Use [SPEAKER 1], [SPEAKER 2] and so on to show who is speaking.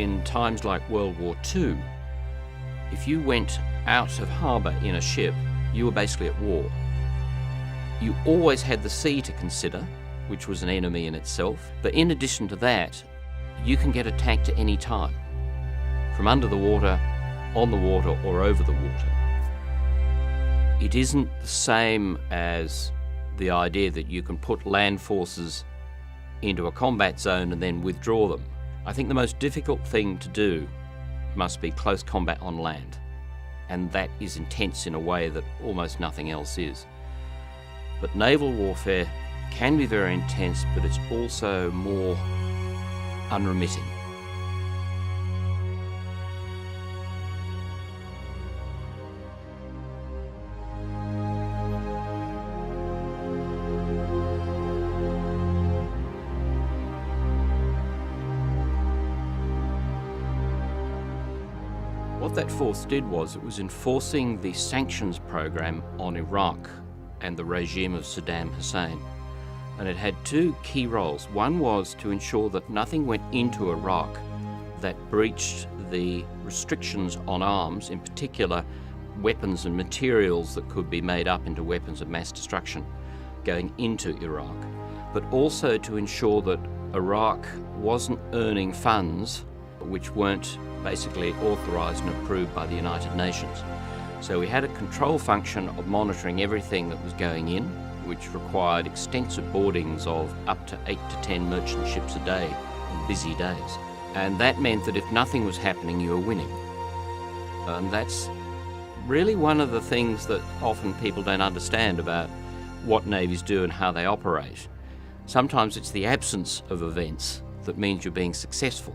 [SPEAKER 1] in times like World War II, if you went out of harbour in a ship, you were basically at war. You always had the sea to consider, which was an enemy in itself, but in addition to that, you can get attacked at any time, from under the water, on the water, or over the water. It isn't the same as the idea that you can put land forces into a combat zone and then withdraw them. I think the most difficult thing to do must be close combat on land, and that is intense in a way that almost nothing else is. But naval warfare can be very intense, but it's also more unremitting. What that force did was it was enforcing the sanctions program on Iraq and the regime of Saddam Hussein. And it had two key roles. One was to ensure that nothing went into Iraq that breached the restrictions on arms, in particular weapons and materials that could be made up into weapons of mass destruction going into Iraq, but also to ensure that Iraq wasn't earning funds which weren't basically authorised and approved by the United Nations. So we had a control function of monitoring everything that was going in, which required extensive boardings of up to 8 to 10 merchant ships a day on busy days. And that meant that if nothing was happening, you were winning. And that's really one of the things that often people don't understand about what navies do and how they operate. Sometimes it's the absence of events that means you're being successful.